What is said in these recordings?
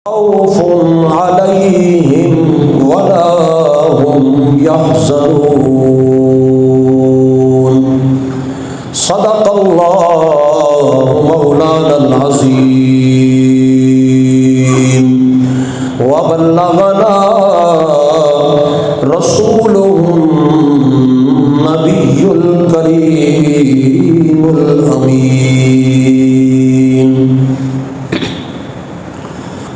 خوف علیہم ولا هم يحزنون صدق اللہ مولانا العظیم وبلغنا رسوله النبی الکریم الامین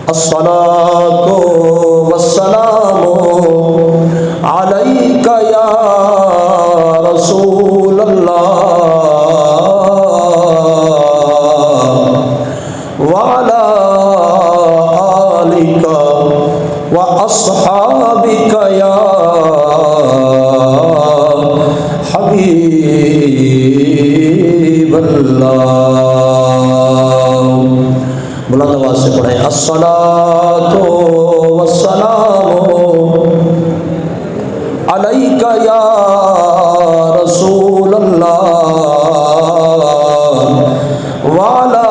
الصلاة والسلام علیک یا رسول اللہ وعلی آلک واصحابک یا حبیب اللہ۔ بلند آواز سے پڑھیں الصلاۃ والسلام علیک یا رسول اللہ وعلی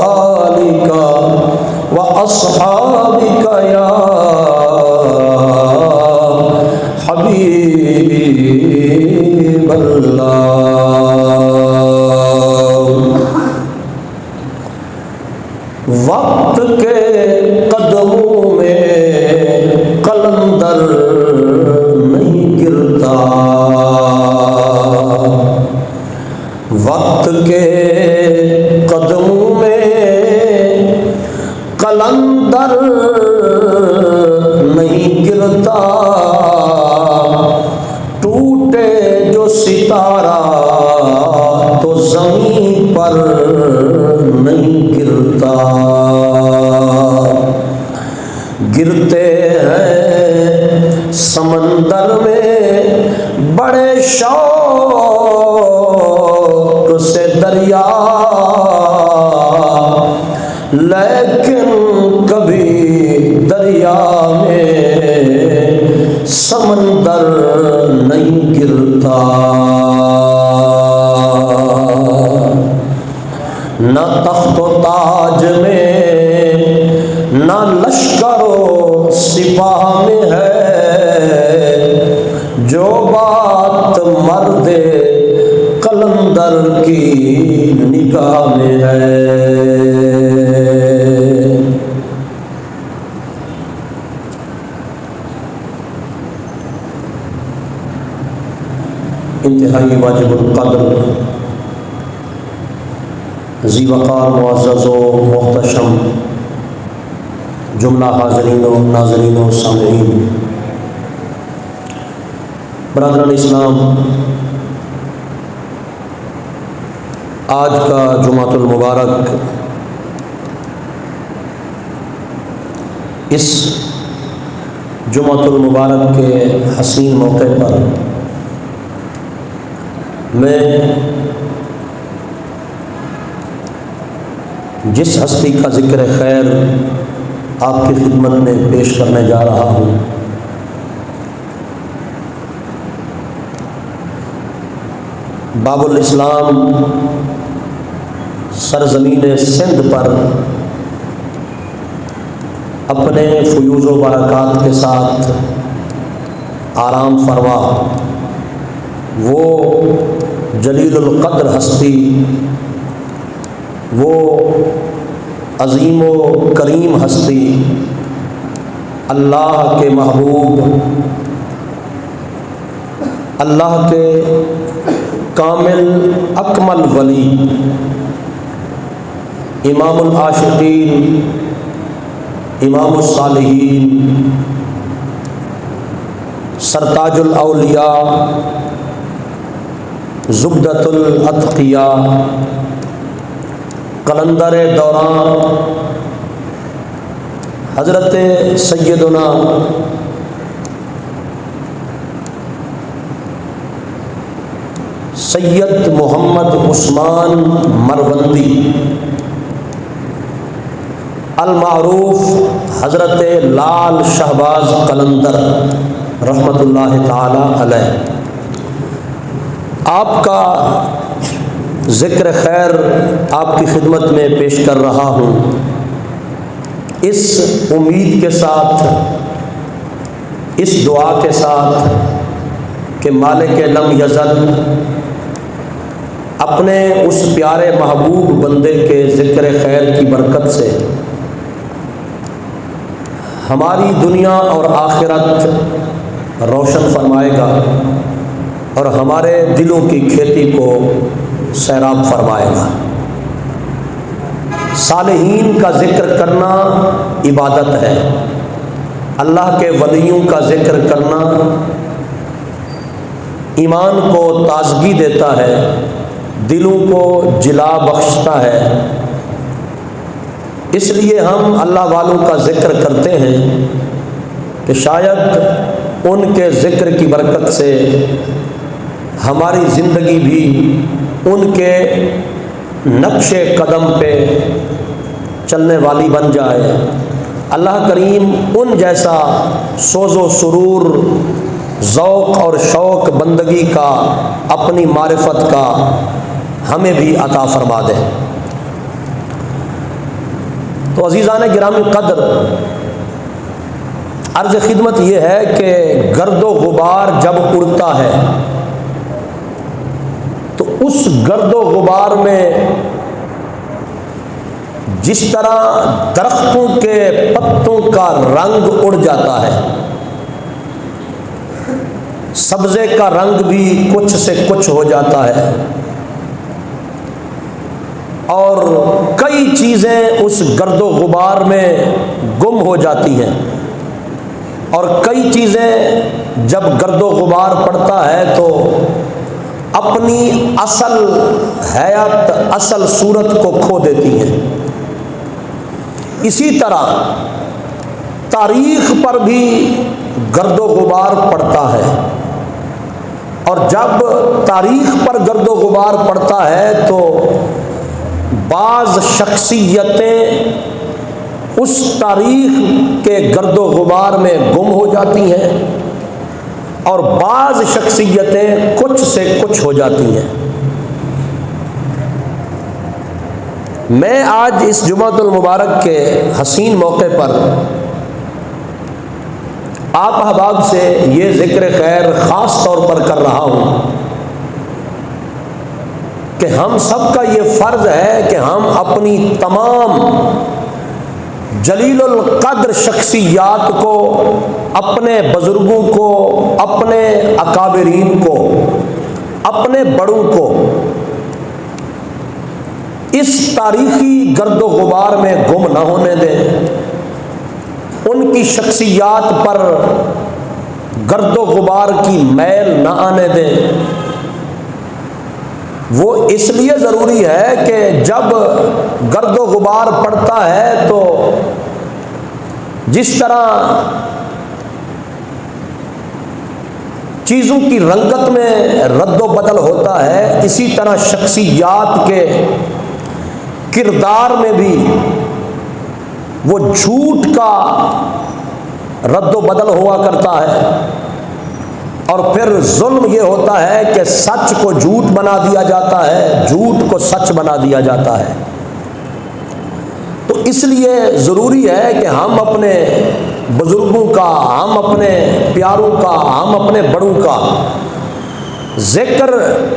آلک واصحابک یا حبیب اللہ۔ وقت کے قدموں میں قلندر نہیں گرتا، وقت کے قدموں میں قلندر نہیں گرتا، ٹوٹے جو ستارہ تو زمین پر نہیں گرتا، گرتے ہیں سمندر میں بڑے شوق سے دریا، لیکن کبھی دریا میں سمندر نہیں گرتا۔ نہ تخت و تاج میں نہ لشکر و سپاہ میں ہے جو بات مرد قلندر کی نگاہ میں ہے۔ انتہائی واجب القدر ذی وقار معزز و محتشم جملہ حاضرین و ناظرین و سامعین، برادران اسلام، آج کا جمعۃ المبارک اس جمعۃ المبارک کے حسین موقع پر میں جس ہستی کا ذکر خیر آپ کی خدمت میں پیش کرنے جا رہا ہوں، باب الاسلام سرزمین سندھ پر اپنے فیوض و برکات کے ساتھ آرام فرما وہ جلیل القدر ہستی، وہ عظیم و کریم ہستی، اللہ کے محبوب، اللہ کے کامل اکمل ولی، امام العاشقین، امام الصالحین، سرتاج الاولیاء، زبدۃ الاتقیاء، قلندر دوران حضرت سیدنا سید محمد عثمان مروندی المعروف حضرت لال شہباز قلندر رحمۃ اللہ تعالی علیہ، آپ کا ذکر خیر آپ کی خدمت میں پیش کر رہا ہوں۔ اس امید کے ساتھ، اس دعا کے ساتھ کہ مالک لم یزل اپنے اس پیارے محبوب بندے کے ذکر خیر کی برکت سے ہماری دنیا اور آخرت روشن فرمائے گا اور ہمارے دلوں کی کھیتی کو سیراب فرمائے گا۔ صالحین کا ذکر کرنا عبادت ہے، اللہ کے ولیوں کا ذکر کرنا ایمان کو تازگی دیتا ہے، دلوں کو جلا بخشتا ہے۔ اس لیے ہم اللہ والوں کا ذکر کرتے ہیں کہ شاید ان کے ذکر کی برکت سے ہماری زندگی بھی ان کے نقش قدم پہ چلنے والی بن جائے۔ اللہ کریم ان جیسا سوز و سرور، ذوق اور شوق بندگی کا، اپنی معرفت کا ہمیں بھی عطا فرما دے۔ تو عزیزان گرامی قدر، عرض خدمت یہ ہے کہ گرد و غبار جب اڑتا ہے تو اس گرد و غبار میں جس طرح درختوں کے پتوں کا رنگ اڑ جاتا ہے، سبزے کا رنگ بھی کچھ سے کچھ ہو جاتا ہے، اور کئی چیزیں اس گرد و غبار میں گم ہو جاتی ہیں، اور کئی چیزیں جب گرد و غبار پڑتا ہے تو اپنی اصل حیات، اصل صورت کو کھو دیتی ہیں۔ اسی طرح تاریخ پر بھی گرد و غبار پڑتا ہے، اور جب تاریخ پر گرد و غبار پڑتا ہے تو بعض شخصیتیں اس تاریخ کے گرد و غبار میں گم ہو جاتی ہیں، اور بعض شخصیتیں کچھ سے کچھ ہو جاتی ہیں۔ میں آج اس جمعۃ المبارک کے حسین موقع پر آپ احباب سے یہ ذکر خیر خاص طور پر کر رہا ہوں کہ ہم سب کا یہ فرض ہے کہ ہم اپنی تمام جلیل القدر شخصیات کو، اپنے بزرگوں کو، اپنے اکابرین کو، اپنے بڑوں کو اس تاریخی گرد و غبار میں گم نہ ہونے دیں، ان کی شخصیات پر گرد و غبار کی میل نہ آنے دیں۔ وہ اس لیے ضروری ہے کہ جب گرد و غبار پڑتا ہے تو جس طرح چیزوں کی رنگت میں رد و بدل ہوتا ہے، اسی طرح شخصیات کے کردار میں بھی وہ جھوٹ کا رد و بدل ہوا کرتا ہے، اور پھر ظلم یہ ہوتا ہے کہ سچ کو جھوٹ بنا دیا جاتا ہے، جھوٹ کو سچ بنا دیا جاتا ہے۔ تو اس لیے ضروری ہے کہ ہم اپنے بزرگوں کا، ہم اپنے پیاروں کا، ہم اپنے بڑوں کا ذکر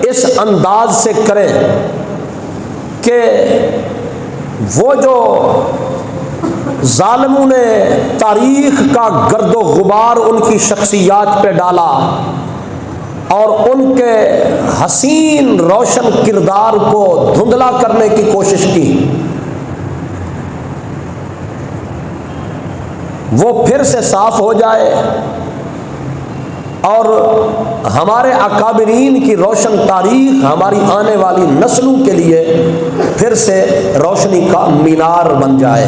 اس انداز سے کریں کہ وہ جو ظالموں نے تاریخ کا گرد و غبار ان کی شخصیات پہ ڈالا اور ان کے حسین روشن کردار کو دھندلا کرنے کی کوشش کی، وہ پھر سے صاف ہو جائے اور ہمارے اکابرین کی روشن تاریخ ہماری آنے والی نسلوں کے لیے پھر سے روشنی کا مینار بن جائے۔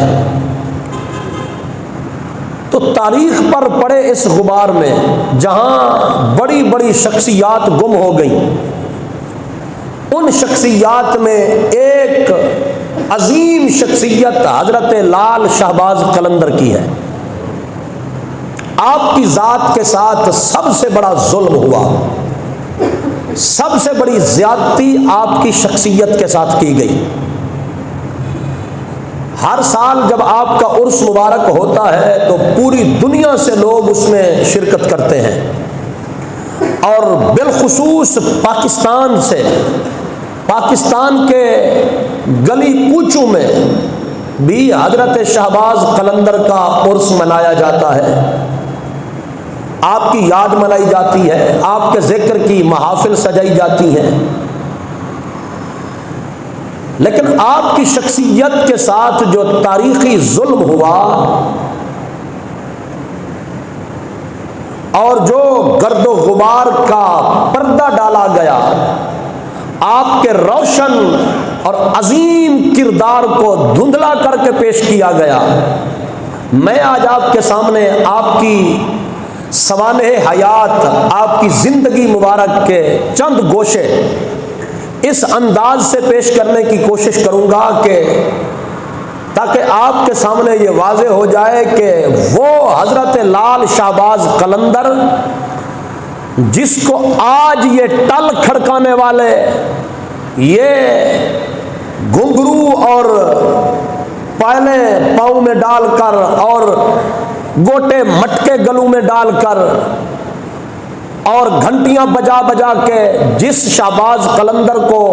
تو تاریخ پر پڑے اس غبار میں جہاں بڑی بڑی شخصیات گم ہو گئیں، ان شخصیات میں ایک عظیم شخصیت حضرت لال شہباز قلندر کی ہے۔ آپ کی ذات کے ساتھ سب سے بڑا ظلم ہوا، سب سے بڑی زیادتی آپ کی شخصیت کے ساتھ کی گئی۔ ہر سال جب آپ کا عرس مبارک ہوتا ہے تو پوری دنیا سے لوگ اس میں شرکت کرتے ہیں، اور بالخصوص پاکستان سے، پاکستان کے گلی کوچوں میں بھی حضرت شہباز قلندر کا عرس منایا جاتا ہے، آپ کی یاد منائی جاتی ہے، آپ کے ذکر کی محافل سجائی جاتی ہیں۔ لیکن آپ کی شخصیت کے ساتھ جو تاریخی ظلم ہوا اور جو گرد و غبار کا پردہ ڈالا گیا، آپ کے روشن اور عظیم کردار کو دھندلا کر کے پیش کیا گیا، میں آج آپ کے سامنے آپ کی سوانح حیات، آپ کی زندگی مبارک کے چند گوشے اس انداز سے پیش کرنے کی کوشش کروں گا کہ تاکہ آپ کے سامنے یہ واضح ہو جائے کہ وہ حضرت لال شہباز قلندر جس کو آج یہ ٹل کھڑکانے والے، یہ گھنگرو اور پائلے پاؤں میں ڈال کر اور گوٹے مٹکے گلوں میں ڈال کر اور گھنٹیاں بجا بجا کے جس شہباز قلندر کو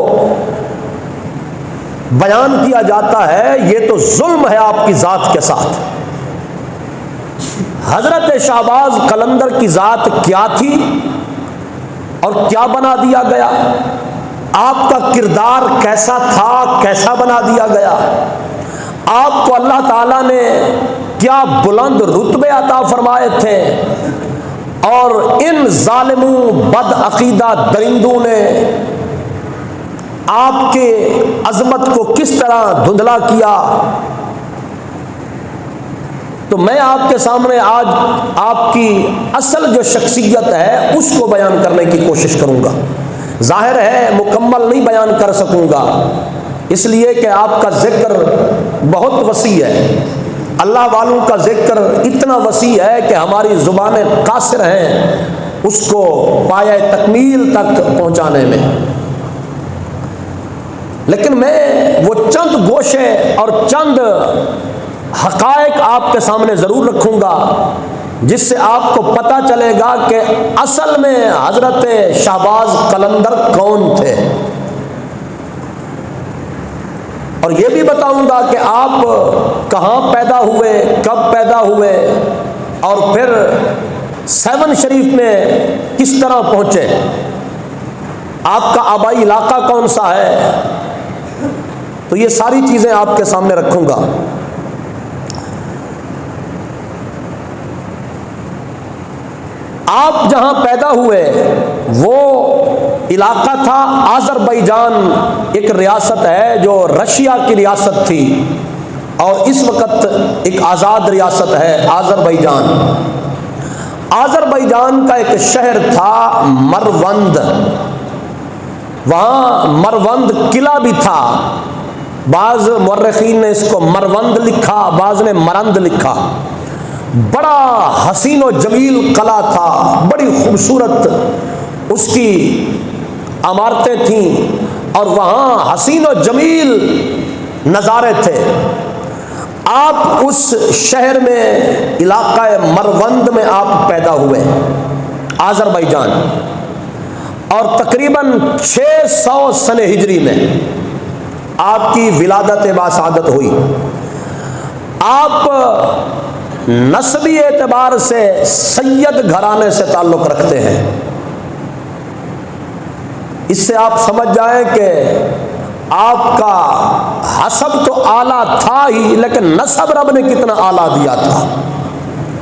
بیان کیا جاتا ہے، یہ تو ظلم ہے آپ کی ذات کے ساتھ۔ حضرت شہباز قلندر کی ذات کیا تھی اور کیا بنا دیا گیا، آپ کا کردار کیسا تھا، کیسا بنا دیا گیا، آپ کو اللہ تعالیٰ نے کیا بلند رتبے عطا فرمائے تھے، اور ان ظالموں بد عقیدہ درندوں نے آپ کے عظمت کو کس طرح دھندلا کیا۔ تو میں آپ کے سامنے آج آپ کی اصل جو شخصیت ہے اس کو بیان کرنے کی کوشش کروں گا۔ ظاہر ہے مکمل نہیں بیان کر سکوں گا، اس لیے کہ آپ کا ذکر بہت وسیع ہے، اللہ والوں کا ذکر اتنا وسیع ہے کہ ہماری زبانیں قاصر ہیں اس کو پایہ تکمیل تک پہنچانے میں۔ لیکن میں وہ چند گوشے اور چند حقائق آپ کے سامنے ضرور رکھوں گا جس سے آپ کو پتہ چلے گا کہ اصل میں حضرت شہباز قلندر کون تھے، اور یہ بھی بتاؤں گا کہ آپ کہاں پیدا ہوئے، کب پیدا ہوئے، اور پھر 7 شریف میں کس طرح پہنچے، آپ کا آبائی علاقہ کون سا ہے، تو یہ ساری چیزیں آپ کے سامنے رکھوں گا۔ آپ جہاں پیدا ہوئے وہ علاقہ تھا آذربائیجان، ایک ریاست ہے جو رشیا کی ریاست تھی اور اس وقت ایک آزاد ریاست ہے آذربائیجان۔ آذربائیجان کا ایک شہر تھا مروند، وہاں مروند قلعہ بھی تھا، بعض مورخین نے اس کو مروند لکھا، بعض نے مرند لکھا۔ بڑا حسین و جمیل قلعہ تھا، بڑی خوبصورت اس کی عمارتیں تھیں اور وہاں حسین و جمیل نظارے تھے۔ آپ اس شہر میں علاقہ مروند میں آپ پیدا ہوئے آذربائیجان، اور تقریباً 600 سنہ ہجری میں آپ کی ولادت باسعادت ہوئی۔ آپ نسبی اعتبار سے سید گھرانے سے تعلق رکھتے ہیں، اس سے آپ سمجھ جائیں کہ آپ کا حسب تو اعلیٰ تھا ہی، لیکن نسب رب نے کتنا اعلیٰ دیا تھا،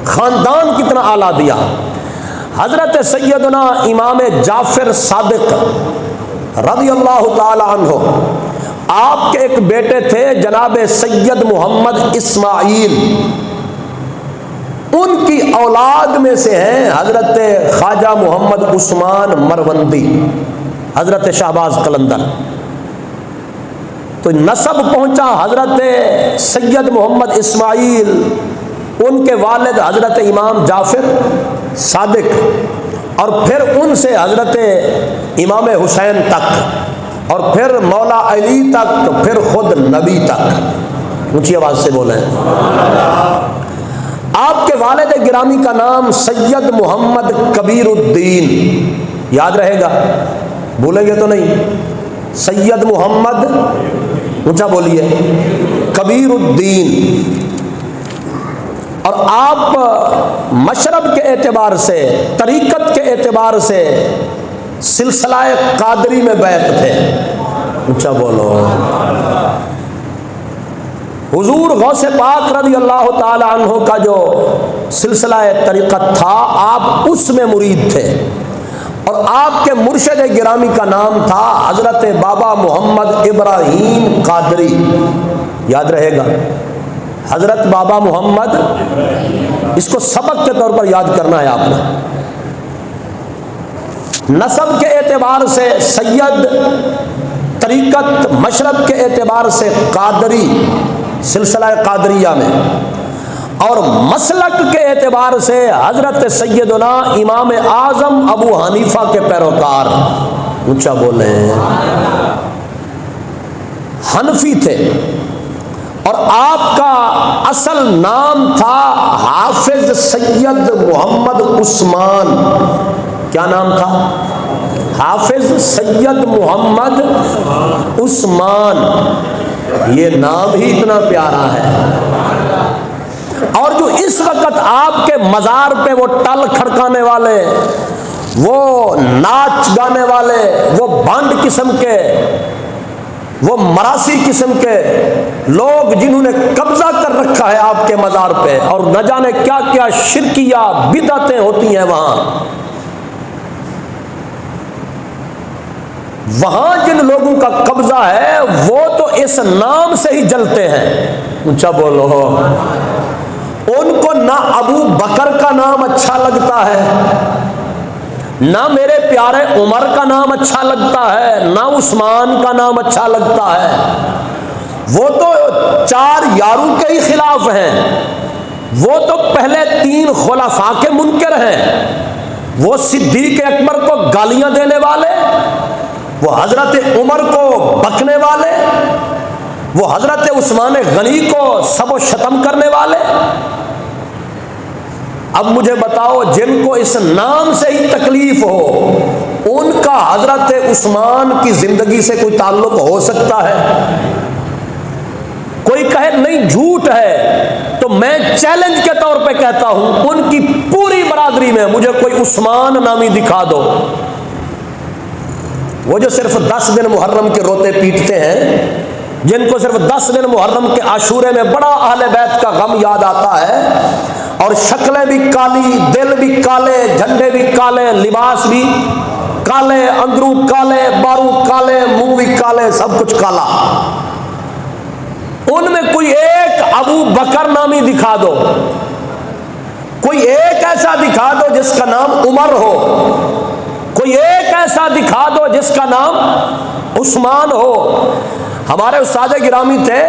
خاندان کتنا اعلیٰ دیا۔ حضرت سیدنا امام جعفر صادق رضی اللہ تعالی عنہ، آپ کے ایک بیٹے تھے جناب سید محمد اسماعیل، ان کی اولاد میں سے ہیں حضرت خواجہ محمد عثمان مروندی، حضرت شہباز قلندر۔ تو نسب پہنچا حضرت سید محمد اسماعیل، ان کے والد حضرت امام جعفر صادق، اور پھر ان سے حضرت امام حسین تک، اور پھر مولا علی تک، پھر خود نبی تک۔ اونچی آواز سے بولیں۔ آپ کے والد گرامی کا نام سید محمد کبیر الدین، یاد رہے گا، بھولیں گے تو نہیں؟ سید محمد، اونچا بولیے، کبیر الدین۔ اور آپ مشرب کے اعتبار سے، طریقت کے اعتبار سے سلسلہ قادری میں بیعت تھے، اونچا بولو۔ حضور غوث پاک رضی اللہ تعالی عنہ کا جو سلسلہ طریقت تھا، آپ اس میں مرید تھے، اور آپ کے مرشد گرامی کا نام تھا حضرت بابا محمد ابراہیم قادری، یاد رہے گا، حضرت بابا محمد، اس کو سبق کے طور پر یاد کرنا ہے آپ نے۔ نسب کے اعتبار سے سید، طریقت مشرب کے اعتبار سے قادری، سلسلہ قادریہ میں، اور مسلک کے اعتبار سے حضرت سیدنا امام اعظم ابو حنیفہ کے پیروکار، اونچا بولیں، حنفی تھے۔ اور آپ کا اصل نام تھا حافظ سید محمد عثمان، کیا نام تھا؟ حافظ سید محمد عثمان، یہ نام ہی اتنا پیارا ہے۔ اور جو اس وقت آپ کے مزار پہ وہ ٹل کھڑکانے والے، وہ ناچ گانے والے، وہ بانڈ قسم کے، وہ مراسی قسم کے لوگ جنہوں نے قبضہ کر رکھا ہے آپ کے مزار پہ، اور نہ جانے کیا کیا شرکیہ بدعتیں ہوتی ہیں وہاں جن لوگوں کا قبضہ ہے وہ تو اس نام سے ہی جلتے ہیں، اونچا بولو۔ ان کو نہ ابو بکر کا نام اچھا لگتا ہے، نہ میرے پیارے عمر کا نام اچھا لگتا ہے، نہ عثمان کا نام اچھا لگتا ہے۔ وہ تو 4 یاروں کے ہی خلاف ہیں، وہ تو پہلے 3 خلفاء کے منکر ہیں، وہ صدیق اکبر کو گالیاں دینے والے، وہ حضرت عمر کو بکنے والے، وہ حضرت عثمان غنی کو سب و شتم کرنے والے۔ اب مجھے بتاؤ، جن کو اس نام سے ہی تکلیف ہو، ان کا حضرت عثمان کی زندگی سے کوئی تعلق ہو سکتا ہے؟ کوئی کہے نہیں جھوٹ ہے، تو میں چیلنج کے طور پہ کہتا ہوں، ان کی پوری برادری میں مجھے کوئی عثمان نامی دکھا دو، وہ جو صرف 10 دن محرم کے روتے پیٹتے ہیں، جن کو صرف 10 دن محرم کے عاشورے میں بڑا اہل بیت کا غم یاد آتا ہے، اور شکلیں بھی کالی، دل بھی کالے، جھنڈے بھی کالے، لباس بھی کالے، اندرو کالے، بارو کالے، منہ بھی کالے، سب کچھ کالا، ان میں کوئی ایک ابو بکر نامی دکھا دو، کوئی ایک ایسا دکھا دو جس کا نام عمر ہو، کوئی ایک ایسا دکھا دو جس کا نام عثمان ہو۔ ہمارے استاد گرامی تھے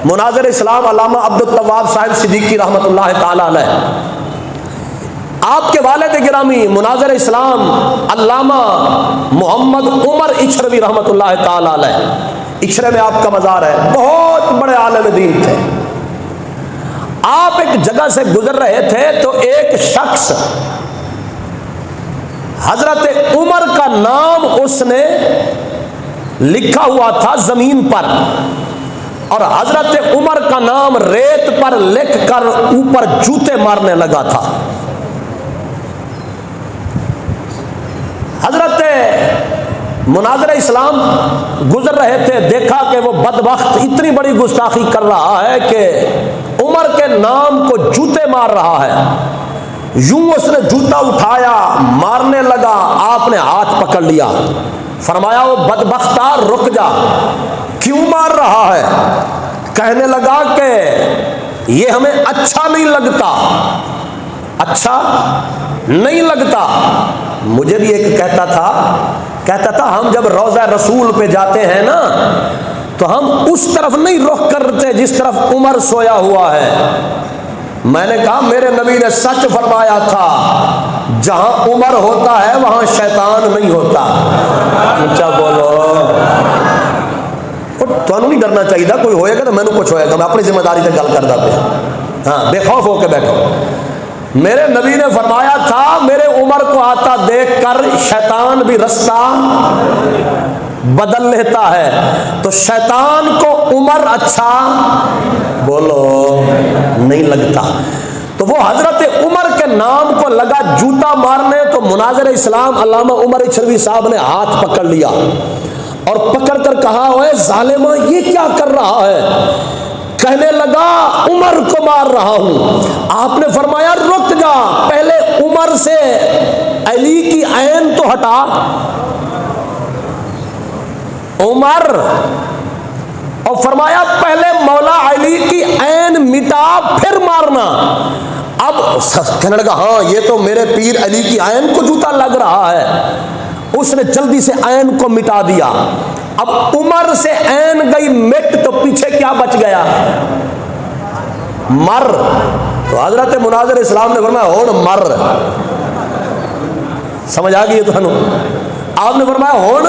مناظر اسلام علامہ عبد التواب صاحب صدیقی رحمۃ اللہ تعالی علیہ، آپ کے والد گرامی مناظر اسلام علامہ محمد عمر اچھروی رحمۃ اللہ تعالی علیہ، اچھرے میں آپ کا مزار ہے، بہت بڑے عالم دین تھے۔ آپ ایک جگہ سے گزر رہے تھے تو ایک شخص حضرت عمر کا نام اس نے لکھا ہوا تھا زمین پر، اور حضرت عمر کا نام ریت پر لکھ کر اوپر جوتے مارنے لگا تھا۔ حضرت مناظر اسلام گزر رہے تھے، دیکھا کہ وہ بدبخت اتنی بڑی گستاخی کر رہا ہے کہ عمر کے نام کو جوتے مار رہا ہے۔ یوں اس نے جوتا اٹھایا، مارنے لگا، آپ نے ہاتھ پکڑ لیا، فرمایا وہ بدبختہ رک جا، کیوں مار رہا ہے؟ کہنے لگا کہ یہ ہمیں اچھا نہیں لگتا، اچھا نہیں لگتا۔ مجھے بھی ایک کہتا تھا ہم جب روضہ رسول پہ جاتے ہیں نا تو ہم اس طرف نہیں رخ کرتے جس طرف عمر سویا ہوا ہے۔ میں نے کہا میرے نبی نے سچ فرمایا تھا، جہاں عمر ہوتا ہے وہاں شیطان نہیں ہوتا۔ اونچا بولو۔ تو نہیں ڈرنا چاہیے، کوئی ہوئے گا تو مینوں کچھ ہوئے گا، میں اپنی ذمہ داری سے گل کردا پیا، ہاں بے خوف ہو کے بیٹھو۔ میرے نبی نے فرمایا تھا میرے عمر کو آتا دیکھ کر شیطان بھی رستہ بدل لیتا ہے، تو شیطان کو عمر اچھا بولو نہیں لگتا، تو وہ حضرت عمر کے نام کو لگا جوتا مارنے، تو مناظر اسلام علامہ عمر اچھلوی صاحب نے ہاتھ پکڑ لیا اور پکڑ کر کہا اوے ظالمہ یہ کیا کر رہا ہے؟ کہنے لگا عمر کو مار رہا ہوں۔ آپ نے فرمایا رک جا، پہلے عمر سے علی کی عین تو ہٹا، عمر، اور فرمایا پہلے مولا علی کی عین مٹا پھر مارنا۔ اب کہنے لگا ہاں یہ تو میرے پیر علی کی عین کو جوتا لگ رہا ہے، اس نے جلدی سے عین کو مٹا دیا۔ اب عمر سے عین گئی مٹ، تو پیچھے کیا بچ گیا؟ مر۔ تو حضرت مناظر اسلام نے فرمایا ہون مر، سمجھ آ گئی تو آپ نے فرمایا ہون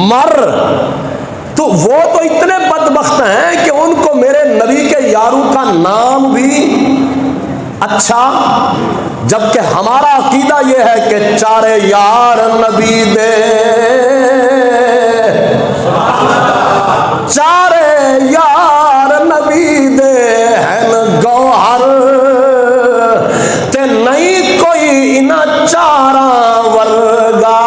مر۔ تو وہ تو اتنے بدبخت ہیں کہ ان کو میرے نبی کے یاروں کا نام بھی اچھا، جبکہ ہمارا عقیدہ یہ ہے کہ چارے یار نبی دے، چارے یار نبی دے ہیں گوہر، تے نہیں کوئی نہ چاراں ورگا،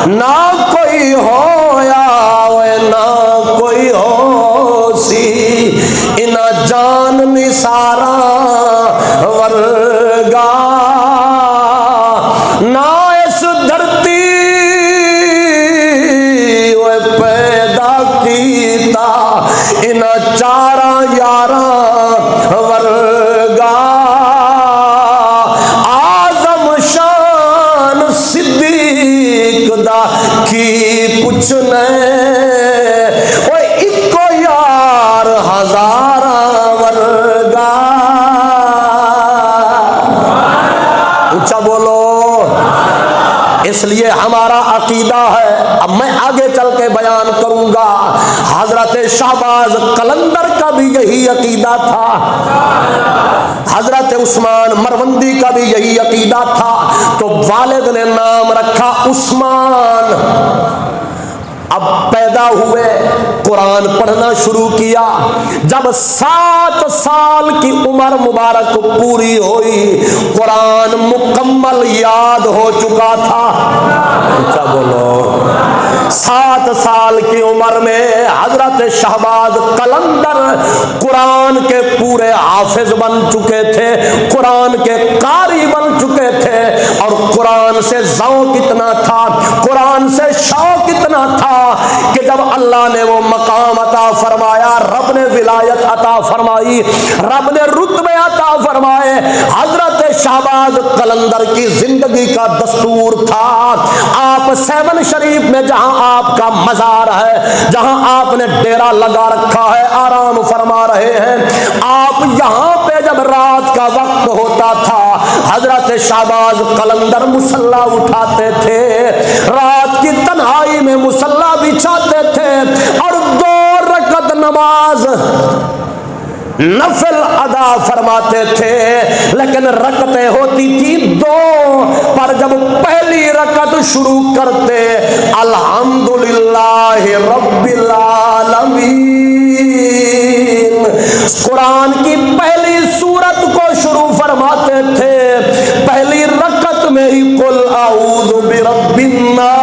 نہ کوئی ہویا وے نہ کوئی ہو سی، انہ جان نثارا ورگا، نہ اس دھرتی وے پیدا کیتا، انہ چارا یارا ورگا، آزم شان صدیق دا کی پچھنے، وہ اکو یار ہزارہ ورگا، اونچا بولو۔ اس لیے ہمارا عقیدہ ہے، اب میں آگے چل کے بیان کروں گا، حضرت شہباز قلندر کا بھی یہی عقیدہ تھا، حضرت عثمان مروندی کا بھی یہی عقیدہ تھا، تو والد نے نام رکھا عثمان۔ اب پیدا ہوئے، قرآن پڑھنا شروع کیا، جب 7 سال کی عمر مبارک پوری ہوئی، قرآن مکمل یاد ہو چکا تھا، اچھا بولو۔ 7 سال کی عمر میں حضرت شہباز قلندر قرآن کے پورے حافظ بن چکے تھے، قرآن کے قاری بن چکے تھے، اور قرآن سے ذوق اتنا تھا، قرآن سے شوق اتنا تھا کہ جب اللہ نے وہ مقام عطا فرمایا، رب نے ولایت عطا فرمائی، رب نے رتبے عطا فرمائے، حضرت شہباز قلندر کی زندگی کا دستور تھا، آپ 7 شریف میں جہاں آپ کا مزار ہے، جہاں آپ نے ڈیرا لگا رکھا ہے، آرام فرما رہے ہیں، آپ یہاں پہ جب رات کا وقت ہوتا تھا، حضرت شہباز قلندر مصلی اٹھاتے تھے، رات کی تنہائی میں مصلی بچھاتے تھے، اور 2 رکعت نماز نفل ادا فرماتے تھے، لیکن رکعتیں ہوتی تھی 2، پر جب پہلی رکعت شروع کرتے الحمدللہ رب العالمین، قرآن کی پہلی سورت کو شروع فرماتے تھے، پہلی رکعت میں ہی قل اعوذ برب الناس،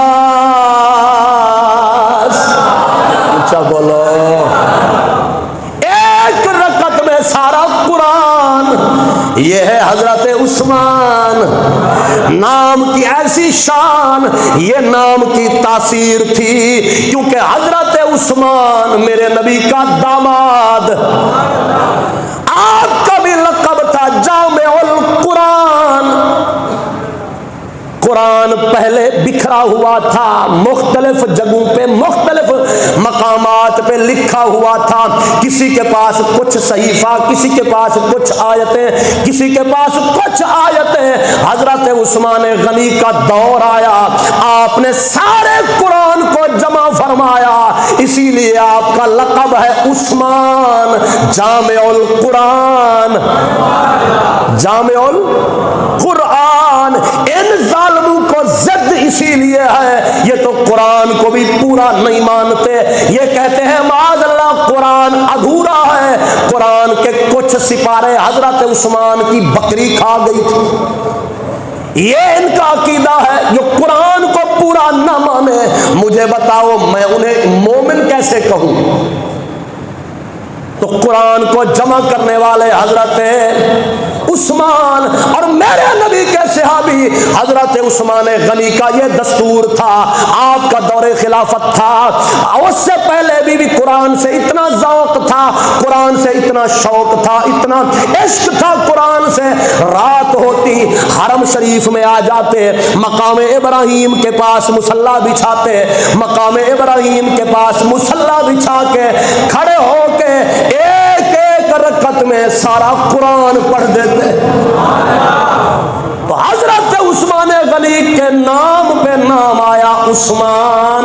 اچھا بولو، ایک رکعت میں سارا قرآن۔ یہ ہے حضرت عثمان، نام کی ایسی شان، یہ نام کی تاثیر تھی، کیونکہ حضرت عثمان میرے نبی کا داماد، آپ کا بھی لقب تھا جامع القرآن۔ قرآن پہلے بکھرا ہوا تھا، مختلف جگہوں پہ مختلف مقامات پہ لکھا ہوا تھا، کسی کے پاس کچھ صحیفہ، کسی کے پاس کچھ آیتیں، کسی کے پاس کچھ آیتیں۔ حضرت عثمان غنی کا دور آیا، آپ نے سارے قرآن کو جمع فرمایا، اسی لیے آپ کا لقب ہے عثمان جامع القرآن، جامع القرآن۔ ان ظالموں کو ضد اسی لیے ہے، یہ تو قرآن کو بھی پورا نہیں مانتے، یہ کہتے ہیں معاذ اللہ قرآن ادھورا ہے، قرآن کے کچھ سپارے حضرت عثمان کی بکری کھا گئی تھی، یہ ان کا عقیدہ ہے جو قرآن کو پورا نہ مانے۔ مجھے بتاؤ میں انہیں مومن کیسے کہوں؟ تو قرآن کو جمع کرنے والے حضرت عثمان، اور میرے نبی کے صحابی حضرت عثمان غنی کا یہ دستور تھا، آپ کا دور خلافت تھا، اس سے پہلے بھی قرآن سے اتنا ذوق تھا، قرآن سے اتنا شوق تھا، اتنا عشق تھا قرآن سے، رات ہوتی حرم شریف میں آ جاتے، مقام ابراہیم کے پاس مصلی بچھاتے، مقام ابراہیم کے پاس مصلی بچھا کے کھڑے ہو کے ایک ایک رکعت میں سارا قرآن پڑھ دیتے۔ تو حضرت عثمان غنی کے نام پہ نام آیا عثمان،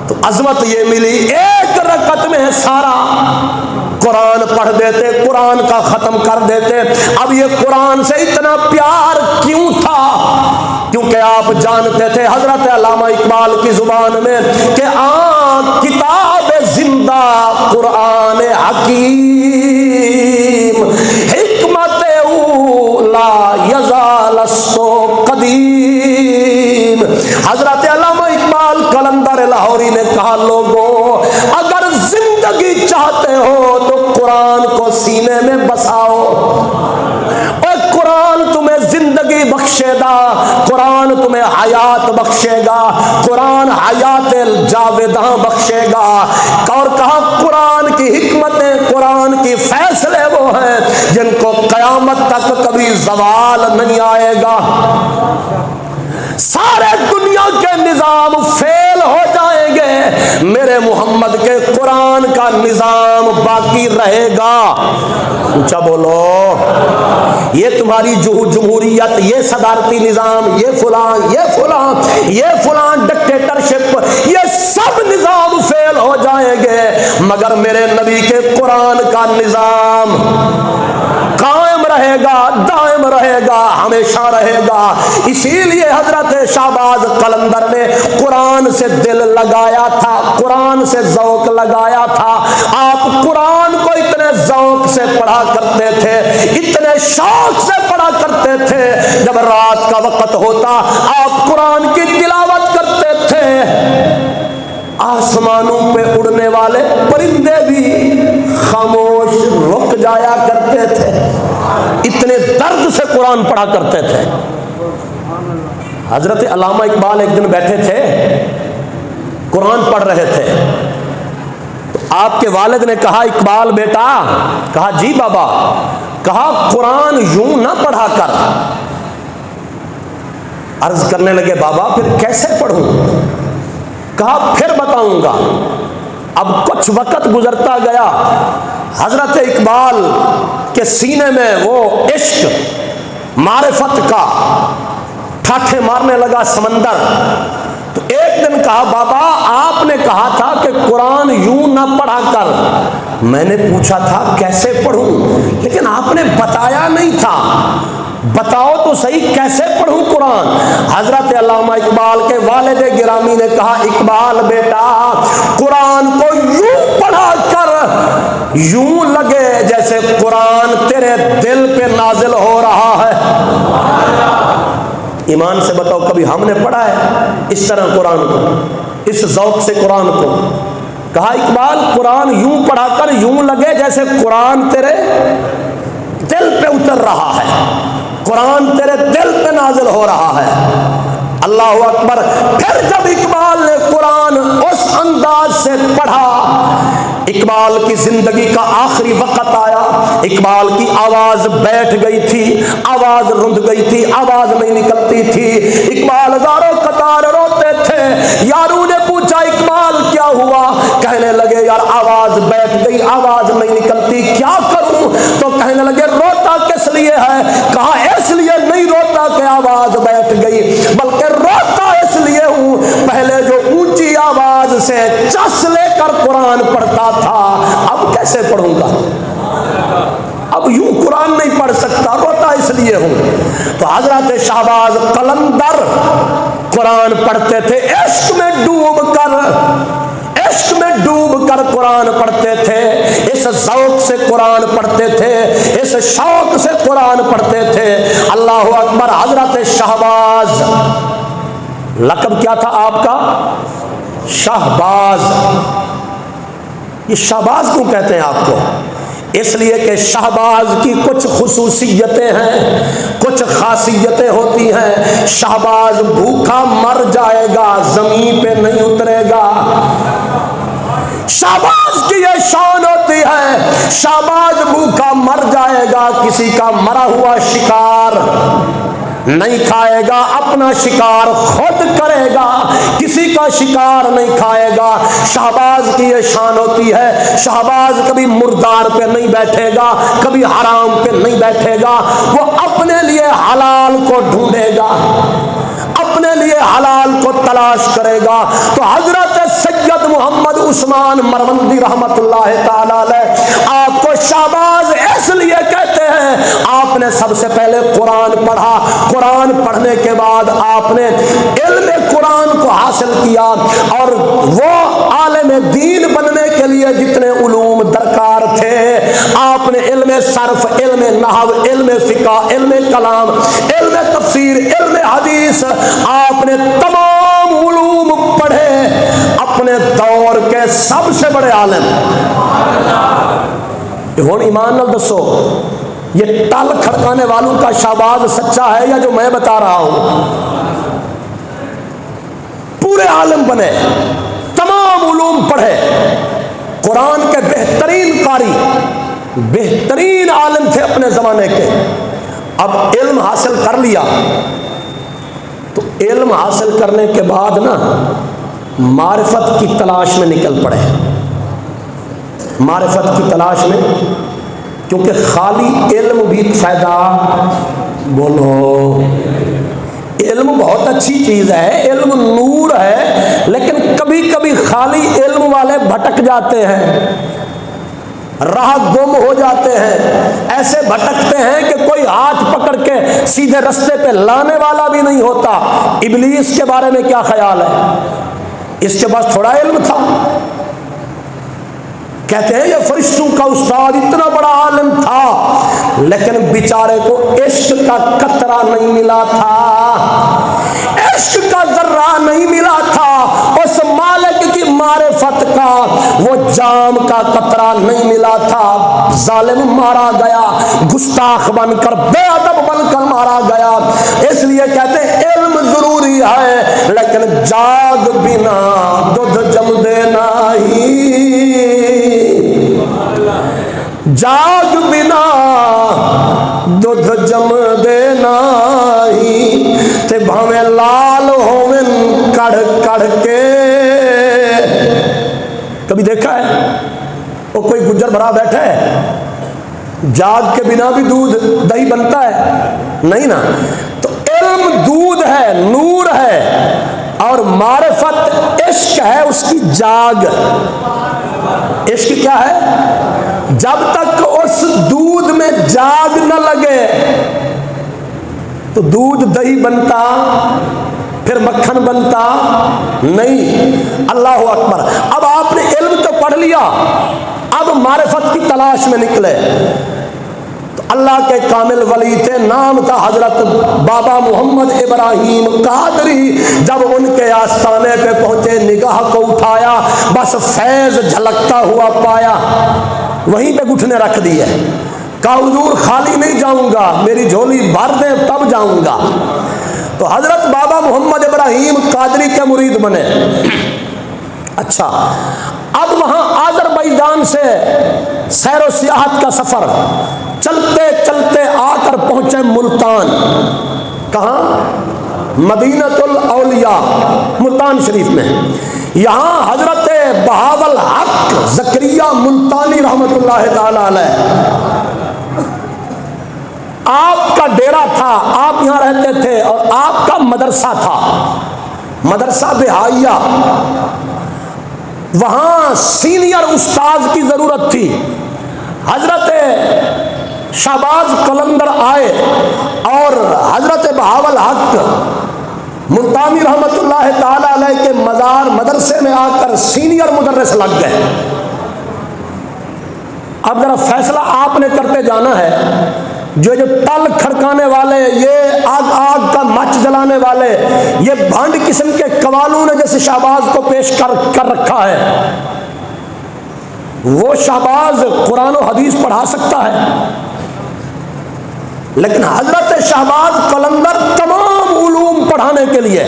تو عظمت یہ ملی، ایک رکعت میں سارا قرآن پڑھ دیتے، قرآن کا ختم کر دیتے۔ اب یہ قرآن سے اتنا پیار کیوں تھا؟ کیونکہ آپ جانتے تھے حضرت علامہ اقبال کی زبان میں کہ کتاب زندہ قرآن حکیم، حکمت اولا یزالستو قدیم۔ حضرت علامہ اقبال قلندر لاہوری نے کہا لوگوں اگر زندگی چاہتے ہو تو قرآن کو سینے میں بساؤ، اور قرآن تمہیں زندگی بخشے گا، قرآن تمہیں حیات بخشے گا، قرآن حیات جاوداں بخشے گا۔ اور کہا قرآن کی حکمتیں، قرآن کی فیصلے وہ ہیں جن کو قیامت تک کبھی زوال نہیں آئے گا۔ سارے دنیا کے نظام فیل ہو جائیں گے، میرے محمد کے قرآن کا نظام باقی رہے گا۔ اونچا بولو، یہ تمہاری جمہوریت، یہ صدارتی نظام، یہ فلاں یہ فلاں یہ فلاں ڈکٹیٹرشپ، یہ سب نظام فیل ہو جائیں گے، مگر میرے نبی کے قرآن کا نظام قائم رہے گا، دائم رہے گا، ہمیشہ رہے گا۔ اسی لیے حضرت شہباز قلندر نے قرآن سے دل لگایا تھا، قرآن سے ذوق لگایا تھا۔ آپ قرآن کو اتنے ذوق سے پڑھا کرتے تھے، اتنے شوق سے پڑھا کرتے تھے، جب رات کا وقت ہوتا آپ قرآن کی تلاوت کرتے تھے، آسمانوں پہ اڑنے والے پرندے بھی خاموش رک جایا کرتے تھے، اتنے درد سے قرآن پڑھا کرتے تھے۔ حضرت علامہ اقبال ایک دن بیٹھے تھے، قرآن پڑھ رہے تھے، تو آپ کے والد نے کہا اقبال بیٹا، کہا جی بابا، کہا قرآن یوں نہ پڑھا کر۔ عرض کرنے لگے بابا پھر کیسے پڑھوں؟ کہا پھر بتاؤں گا۔ اب کچھ وقت گزرتا گیا، حضرت اقبال کے سینے میں وہ عشق معرفت کا ٹھاٹھے مارنے لگا سمندر۔ تو ایک دن کہا بابا آپ نے کہا تھا کہ قرآن یوں نہ پڑھا کر۔ میں نے پوچھا تھا کیسے پڑھوں، لیکن آپ نے بتایا نہیں تھا، بتاؤ تو صحیح کیسے پڑھوں قرآن؟ حضرت علامہ اقبال کے والد گرامی نے کہا اقبال بیٹا قرآن کو یوں پڑھا کر یوں لگے جیسے قرآن تیرے دل پہ نازل ہو رہا ہے۔ ایمان سے بتاؤ کبھی ہم نے پڑھا ہے اس طرح قرآن کو، اس ذوق سے قرآن کو؟ کہا اقبال قرآن یوں پڑھا کر یوں لگے جیسے قرآن تیرے دل پہ اتر رہا ہے، قرآن تیرے دل پہ نازل ہو رہا ہے۔ اللہ اکبر۔ پھر جب اقبال نے قرآن اس انداز سے پڑھا، اقبال کی زندگی کا آخری وقت آیا، اقبال کی آواز بیٹھ گئی تھی، آواز رند گئی تھی، آواز نہیں نکلتی تھی، اقبال ہزاروں قطار روتے تھے۔ یاروں نے پوچھا اقبال کیا کیا ہوا؟ کہنے لگے یار آواز بیٹھ گئی، آواز نہیں نکلتی، کیا کروں؟ تو کہنے لگے روتا کس لیے ہے؟ کہا اس لیے نہیں روتا کہ آواز بیٹھ گئی، بلکہ روتا اس لیے ہوں پہلے جو اونچی آواز سے چس لے کر قرآن پڑھتا تھا اب کیسے پڑھوں گا؟ اب یوں قرآن نہیں پڑھ سکتا، روتا اس لیے ہوں۔ تو حضرت شہباز قلندر قرآن پڑھتے تھے، عشق میں ڈوب کر قرآن پڑھتے تھے، اس ذوق سے قرآن پڑھتے تھے، اس شوق سے قرآن پڑھتے تھے۔ اللہ اکبر۔ حضرت شہباز، لقب کیا تھا آپ کا؟ شہباز۔ یہ شہباز کیوں کہتے ہیں آپ کو؟ اس لیے کہ شہباز کی کچھ خصوصیتیں ہیں، کچھ خاصیتیں ہوتی ہیں۔ شہباز بھوکا مر جائے گا، زمین پہ نہیں اترے گا۔ شہباز کی یہ شان ہوتی ہے، شہباز بھوکا مر جائے گا، کسی کا مرا ہوا شکار نہیں کھائے گا، اپنا شکار خود کرے گا، کسی کا شکار نہیں کھائے گا۔ شہباز کی یہ شان ہوتی ہے، شہباز کبھی مردار پہ نہیں بیٹھے گا، کبھی حرام پہ نہیں بیٹھے گا، وہ اپنے لیے حلال کو ڈھونڈے گا، اپنے لیے حلال کو تلاش کرے گا۔ تو حضرت سید محمد عثمان مروندی رحمت اللہ تعالی علیہ آپ کو شہباز اس لیے کہتے ہیں، آپ نے سب سے پہلے قرآن پڑھا، قرآن پڑھنے کے بعد آپ نے علم قرآن کو حاصل کیا، اور وہ عالم دین بننے کے لیے جتنے علوم درکار تھے آپ نے علم صرف، علم نحو، علم فقہ، علم کلام، علم تفسیر، علم حدیث، آپ نے تمام علوم پڑھے، اپنے دور کے سب سے بڑے عالم۔ ہن ایمان نال دسو یہ ٹل کھڑکانے والوں کا شہباز سچا ہے یا جو میں بتا رہا ہوں؟ پورے عالم بنے، تمام علوم پڑھے، قرآن کے بہترین قاری، بہترین عالم تھے اپنے زمانے کے۔ اب علم حاصل کر لیا تو علم حاصل کرنے کے بعد نا معرفت کی تلاش میں نکل پڑے، معرفت کی تلاش میں، کیونکہ خالی علم بھی فائدہ، بولو، علم بہت اچھی چیز ہے، علم نور ہے، لیکن کبھی کبھی خالی علم والے بھٹک جاتے ہیں، راہ گم ہو جاتے ہیں، ایسے بھٹکتے ہیں کہ کوئی ہاتھ پکڑ کے سیدھے رستے پہ لانے والا بھی نہیں ہوتا۔ ابلیس کے بارے میں کیا خیال ہے؟ اس کے پاس تھوڑا علم تھا، کہتے ہیں یہ فرشتوں کا استاد اتنا بڑا عالم تھا، لیکن بیچارے کو عشق کا قطرہ نہیں ملا تھا، عشق کا ذرہ نہیں ملا تھا، اس مالک کی معرفت کا وہ جام کا قطرہ نہیں ملا تھا۔ ظالم مارا گیا، گستاخ بن کر، بے ادب بن کر مارا گیا۔ اس لیے کہتے ہیں علم ضروری ہے، لیکن جاگ بنا دودھ جم دینا ہی، جاگ بنا دودھ جم دینا ہی، تے بھاویں لال ہوون کڑ کڑ کے۔ کبھی دیکھا ہے وہ کوئی گجر بھرا بیٹھا ہے، جاگ کے بنا بھی دودھ دہی بنتا ہے؟ نہیں نا۔ تو علم دودھ ہے، نور ہے، اور معرفت عشق ہے، اس کی جاگ۔ عشق کیا ہے؟ جب تک اس دودھ میں جاگ نہ لگے تو دودھ دہی بنتا، پھر مکھن بنتا نہیں۔ اللہ اکبر۔ اب آپ نے علم تو پڑھ لیا، اب معرفت کی تلاش میں نکلے۔ تو اللہ کے کامل ولی تھے، نام تھا حضرت بابا محمد ابراہیم قادری۔ جب ان کے آستانے پہ پہنچے، نگاہ کو اٹھایا، بس فیض جھلکتا ہوا پایا، وہیں پہ گھٹنے رکھ دیے۔ کہا حضور خالی نہیں جاؤں گا، میری جھولی بھر دیں تب جاؤں گا۔ تو حضرت بابا محمد ابراہیم قادری کے مرید بنے۔ اچھا، اب وہاں آذربائیجان سے سیر و سیاحت کا سفر، چلتے چلتے آ کر پہنچے ملتان۔ کہاں؟ مدینۃ الاولیاء، ملتان شریف میں۔ یہاں حضرت بہاول حق زکریا ملتانی رحمت اللہ تعالی علیہ، آپ کا ڈیرا تھا، آپ یہاں رہتے تھے اور آپ کا مدرسہ تھا، مدرسہ بہائیہ، وہاں سینئر استاذ کی ضرورت تھی۔ حضرت شہباز قلندر آئے اور حضرت بہاول حق ملتانی رحمت اللہ تعالی علیہ کے مزار مدرسے میں آ کر سینئر مدرس لگ گئے۔ اب ذرا فیصلہ آپ نے کرتے جانا ہے، جو ٹل کھڑکانے والے، یہ آگ کا مچ جلانے والے، یہ بھانڈ قسم کے قوالوں نے جیسے شہباز کو پیش کر رکھا ہے، وہ شہباز قرآن و حدیث پڑھا سکتا ہے، لیکن حضرت شہباز قلندر تمام علوم پڑھانے کے لیے،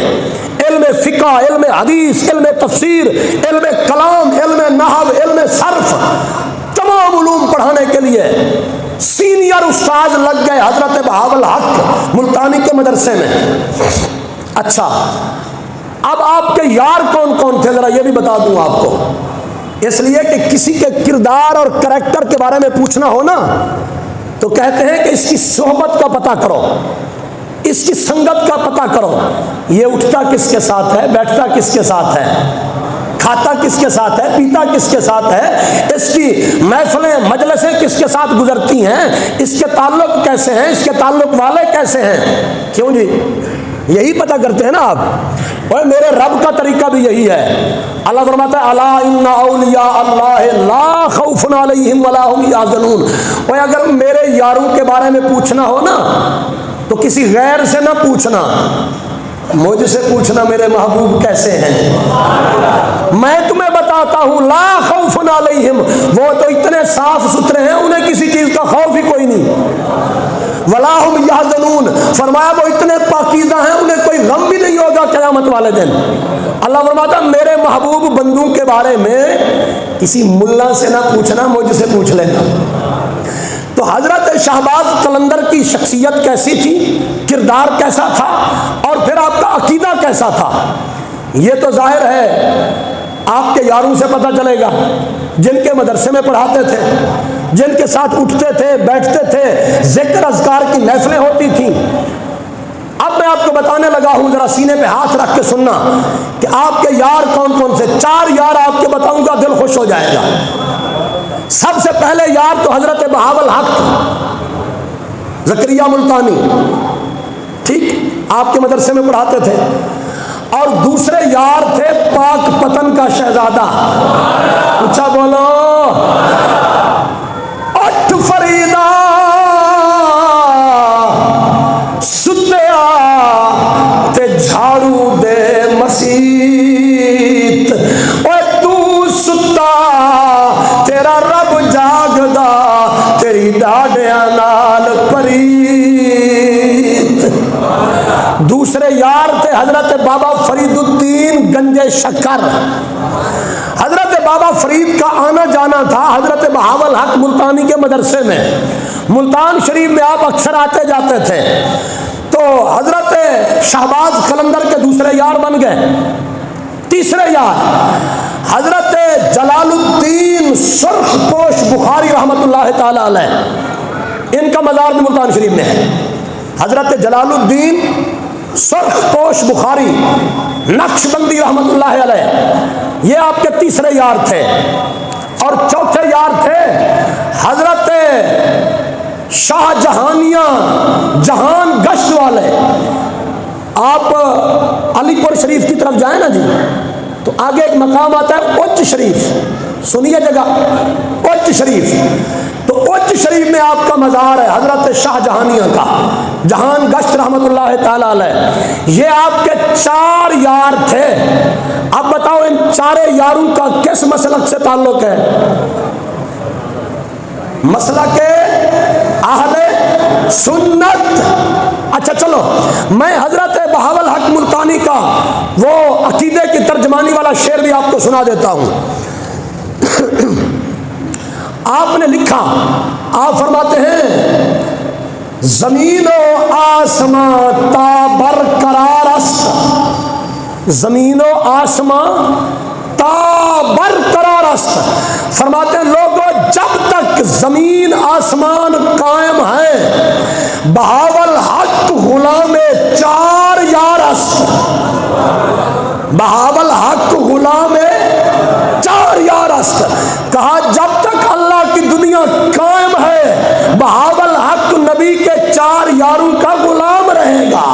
علم فقہ، علم حدیث، علم تفسیر، علم کلام، علم نحو، علم صرف، تمام علوم پڑھانے کے لیے سینئر استاد لگ گئے حضرت بہاول حق ملتانی کے مدرسے میں۔ اچھا، اب آپ کے یار کون کون تھے ذرا یہ بھی بتا دوں آپ کو، اس لیے کہ کسی کے کردار اور کریکٹر کے بارے میں پوچھنا ہو نا تو کہتے ہیں کہ اس کی صحبت کا پتہ کرو، اس کی سنگت کا پتہ کرو، یہ اٹھتا کس کے ساتھ ہے، بیٹھتا کس کے ساتھ ہے، کھاتا کس کے ساتھ ہے، پیتا کس کے ساتھ ہے، اس کی محفلیں مجلسیں کس کے ساتھ گزرتی ہیں، اس کے تعلق کیسے ہیں، اس کے تعلق والے کیسے ہیں۔ کیوں جی، یہی پتہ کرتے ہیں نا آپ، اور میرے رب کا طریقہ بھی یہی ہے۔ اللہ فرماتا ہے الا ان اولیاء اللہ لا خوف علیہم ولا هم یحزنون۔ اور اگر میرے یاروں کے بارے میں پوچھنا ہو نا تو کسی غیر سے نہ پوچھنا، مجھ سے پوچھنا میرے محبوب کیسے ہیں، میں تمہیں بتاتا ہوں لا خوف علیہم، وہ تو اتنے صاف ستھرے ہیں انہیں کسی چیز کا خوف ہی کوئی نہیں، ولا هم یحزنون، فرمایا وہ اتنے پاکیزہ ہیں انہیں کوئی غم بھی نہیں ہوگا قیامت والے دن۔ اللہ فرماتا میرے محبوب بندوں کے بارے میں کسی ملا سے نہ پوچھنا، مجھ سے پوچھ لینا۔ تو حضرت شہباز قلندر کی شخصیت کیسی تھی، کردار کیسا تھا، اور پھر آپ کا عقیدہ کیسا تھا، یہ تو ظاہر ہے آپ کے یاروں سے پتہ چلے گا، جن کے مدرسے میں پڑھاتے تھے، جن کے ساتھ اٹھتے تھے بیٹھتے تھے، ذکر اذکار کی محفلیں ہوتی تھیں۔ اب میں آپ کو بتانے لگا ہوں، ذرا سینے پہ ہاتھ رکھ کے سننا کہ آپ کے یار کون کون سے، 4 یار آپ کے بتاؤں گا، دل خوش ہو جائے گا۔ سب سے پہلے یار تو حضرت بہاول حق زکریا ملتانی، ٹھیک، آپ کے مدرسے میں پڑھاتے تھے، اور دوسرے یار تھے پاک پتن کا شہزادہ، اچھا بولو، اٹھ فریدا ستیا تے جھاڑو دے مسیت، اوے تو ستا تیرا رب جاگدا، تیری ڈاڈیاں نال پریت۔ دوسرے یار تھے حضرت بابا فرید الدین گنجے شکر۔ حضرت بابا فرید کا آنا جانا تھا حضرت بہاول حق ملتانی کے مدرسے میں، ملتان شریف میں آپ اکثر آتے جاتے تھے، تو حضرت شہباز قلندر کے دوسرے یار بن گئے۔ تیسرے یار حضرت جلال الدین سرخ پوش بخاری رحمت اللہ تعالی علیہ، ان کا مزار بھی ملتان شریف میں ہے۔ حضرت جلال الدین سرخ پوش بخاری نقش بندی رحمت اللہ علیہ، یہ آپ کے تیسرے یار تھے۔ اور چوتھے یار تھے حضرت شاہ جہانیاں، جہان گشت والے۔ آپ علی پور شریف کی طرف جائیں نا جی، تو آگے ایک مقام آتا ہے اچ شریف، سنیے جگہ اچ شریف، تو اچ شریف میں آپ کا مزار ہے حضرت شاہ جہانیاں کا، جہان گشت رحمت اللہ تعالی علیہ۔ یہ آپ کے 4 یار تھے۔ اب بتاؤ ان 4 یاروں کا کس مسلک سے تعلق ہے؟ مسلک اہل سنت۔ اچھا چلو، میں حضرت بہاول حق ملتانی کا وہ عقیدے کی ترجمانی والا شعر بھی آپ کو سنا دیتا ہوں۔ آپ نے لکھا، آپ فرماتے ہیں زمین و آسمان تا برقرار است، زمین و آسمان تا برقرار است. فرماتے ہیں لوگوں جب تک زمین آسمان قائم ہے بہاول حق غلام 4 یار است. بہاول حق غلام 4 یار است. کہا جب تک اللہ کی دنیا قائم ہے بہاول حق نبی کے 4 یاروں کا غلام رہے گا.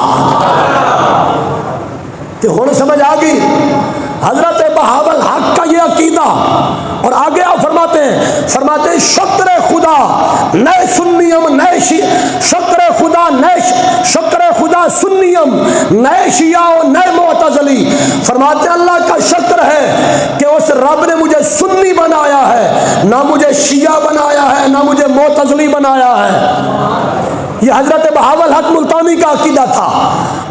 کہ ہن سمجھ آ گئی حضرت بہاول حق کا یہ عقیدہ. اور آگے آپ فرماتے ہیں شکر خدا نئے سنیم نئے شکر خدا سنیم نئے شیعہ و نئے معتزلی. فرماتے ہیں اللہ کا شکر ہے کہ اس رب نے مجھے سنی بنایا ہے، نہ مجھے شیعہ بنایا ہے، نہ مجھے معتزلی بنایا ہے. یہ حضرت بہاول حق ملتانی کا عقیدہ تھا.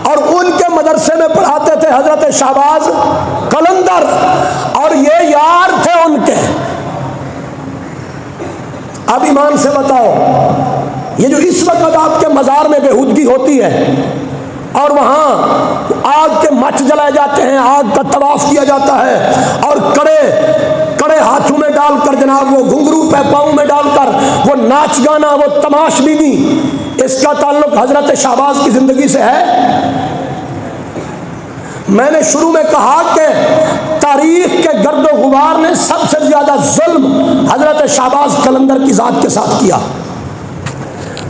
اور ان کے مدرسے میں پڑھاتے تھے حضرت شہباز قلندر، اور یہ یار تھے ان کے. اب ایمان سے بتاؤ، یہ جو اس وقت آپ کے مزار میں بےہودگی ہوتی ہے اور وہاں آگ کے مچ جلائے جاتے ہیں، آگ کا طواف کیا جاتا ہے، اور کڑے ہاتھوں میں ڈال کر جناب وہ گھنگرو پہ پاؤں میں ڈال کر وہ ناچ گانا، وہ تماش بینی، اس کا تعلق حضرت شہباز کی زندگی سے ہے؟ میں نے شروع میں کہا کہ تاریخ کے گرد و غبار نے سب سے زیادہ ظلم حضرت شہباز قلندر کی ذات کے ساتھ کیا.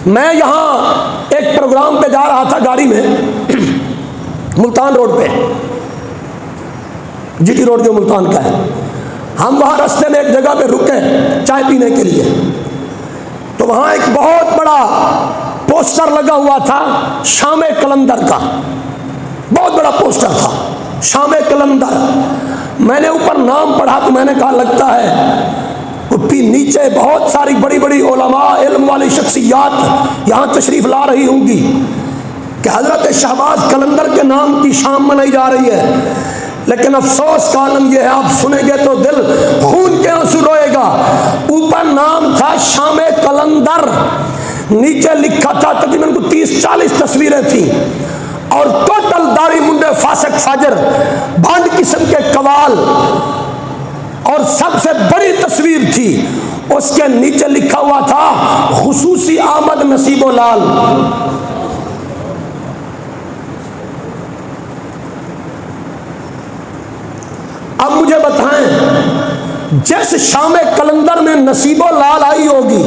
میں یہاں ایک پروگرام پہ جا رہا تھا گاڑی میں، ملتان روڈ پہ، جی ٹی روڈ جو ملتان کا ہے. ہم وہاں رستے میں ایک جگہ پہ رکے چائے پینے کے لیے، تو وہاں ایک بہت بڑا پوسٹر لگا ہوا تھا شام قلندر کا. بہت بڑا پوسٹر تھا شام قلندر. میں نے اوپر نام پڑھا تو میں نے کہا لگتا ہے نیچے بہت ساری بڑی بڑی علماء علم والی شخصیات یہاں تشریف لا رہی ہوں گی کہ حضرت شہباز قلندر کے نام کی شام منائی جا رہی ہے. لیکن افسوس کا عالم یہ ہے، آپ سنیں گے تو دل خون کے آنسو روئے گا. اوپر نام تھا شام قلندر، نیچے لکھا تھا تقریباً 30-40 تصویریں تھیں، اور ٹوٹل داڑھی منڈے فاسق فاجر بھانڈ قسم کے قوال. اور سب سے بڑی تصویر تھی اس کے نیچے لکھا ہوا تھا خصوصی آمد نصیب و لال. اب مجھے بتائیں جس شام قلندر میں نصیب و لال آئی ہوگی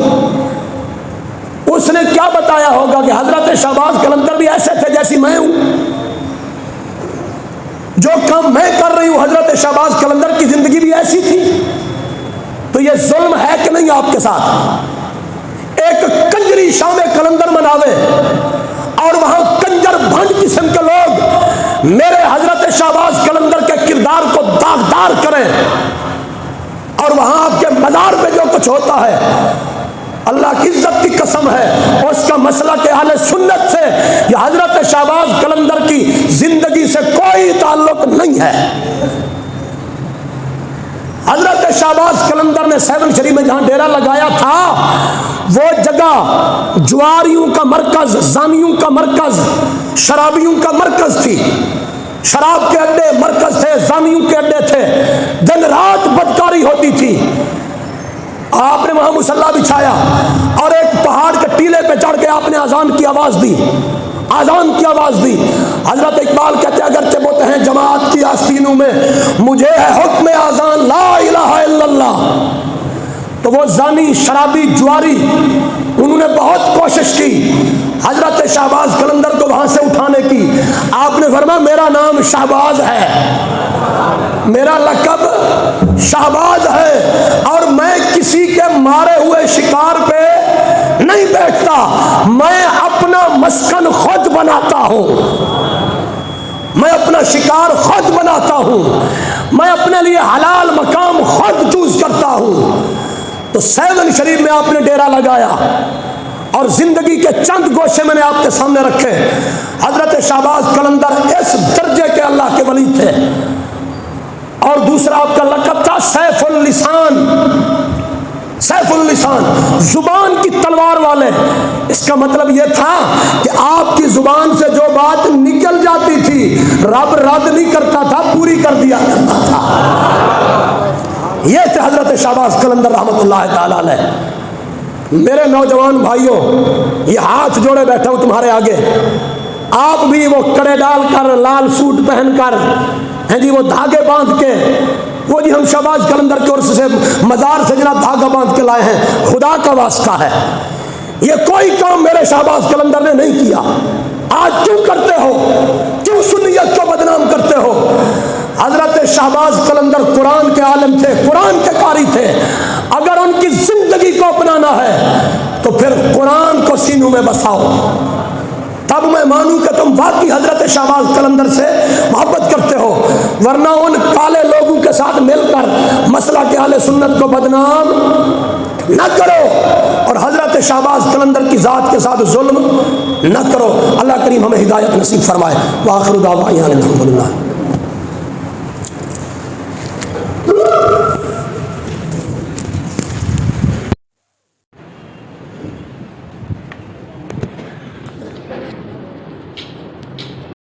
اس نے کیا بتایا ہوگا کہ حضرت شہباز قلندر بھی ایسے تھے جیسی میں ہوں. جو کام میں کر رہی ہوں حضرت شہباز قلندر کی زندگی بھی ایسی تھی. تو یہ ظلم ہے کہ نہیں آپ کے ساتھ؟ ایک کنجری شام قلندر مناوے اور وہاں کنجر بھنڈ قسم کے لوگ میرے حضرت شہباز قلندر کے کردار کو داغدار کریں، اور وہاں آپ کے مزار پہ جو کچھ ہوتا ہے اللہ کی عزت کی قسم ہے اس کا مسئلہ کہ اہل سنت سے یا حضرت شہباز قلندر کی زندگی سے کوئی تعلق نہیں ہے. حضرت شہباز قلندر نے 7 شریف میں جہاں ڈیرا لگایا تھا وہ جگہ جواریوں کا مرکز، زانیوں کا مرکز، شرابیوں کا مرکز تھی. شراب کے اڈے مرکز تھے، زانیوں کے اڈے تھے، دن رات بدکاری ہوتی تھی. آپ نے وہاں مصلی بچھایا اور ایک پہاڑ کے ٹیلے پہ چڑھ کے آپ نے اذان کی آواز دی. حضرت اقبال کہتے ہیں اگرچہ بوتے ہیں جماعت کی آستینوں میں مجھے ہے حکم اذان لا الہ الا اللہ. تو وہ زانی، شرابی، جواری، انہوں نے بہت کوشش کی حضرت شہباز قلندر کو وہاں سے اٹھانے کی. آپ نے فرمایا میرا نام شہباز ہے، میرا لقب شہباز ہے، اور میں کسی کے مارے ہوئے شکار پہ نہیں بیٹھتا، میں اپنا مسکن خود بناتا ہوں، میں اپنا شکار خود بناتا ہوں، میں اپنے لیے حلال مقام خود چوز کرتا ہوں. تو 7 شریف میں آپ نے ڈیرا لگایا اور زندگی کے چند گوشے میں نے آپ کے سامنے رکھے. حضرت شہباز قلندر اس درجے کے اللہ کے ولی تھے. اور دوسرا آپ کا لقب تھا سیف اللسان. سیف اللسان، زبان کی تلوار والے. اس کا مطلب یہ تھا کہ آپ کی زبان سے جو بات نکل جاتی تھی رب رد نہیں کرتا تھا، پوری کر دیا کرتا تھا. یہ تھے حضرت شہباز قلندر رحمۃ اللہ تعالیٰ علیہ۔ میرے نوجوان بھائیوں، یہ ہاتھ جوڑے بیٹھا ہوں تمہارے آگے، آپ بھی وہ کڑے ڈال کر، لال سوٹ پہن کر، ہیں جی وہ دھاگے باندھ کے، وہ جی ہم شہباز قلندر کے عرص سے مزار سے جناب دھاگا باندھ کے لائے ہیں، خدا کا واسطہ ہے یہ کوئی کام میرے شہباز قلندر نے نہیں کیا۔ آج کیوں کرتے ہو؟ کیوں سنیت کو بدنام کرتے ہو؟ حضرت شہباز قلندر قرآن کے عالم تھے، قرآن کے قاری تھے۔ اگر ان کی زندگی کو اپنانا ہے تو پھر قرآن کو سینوں میں بساؤ، تب میں مانوں کہ تم واقعی حضرت شہباز قلندر سے محبت کرتے ہو، ورنہ ان کالے لوگوں کے ساتھ مل کر مسئلہ کے اہل سنت کو بدنام نہ کرو، اور حضرت شہباز قلندر کی ذات کے ساتھ ظلم نہ کرو۔ اللہ کریم ہمیں ہدایت نصیب فرمائے۔ وآخر دعوانا الحمدللہ۔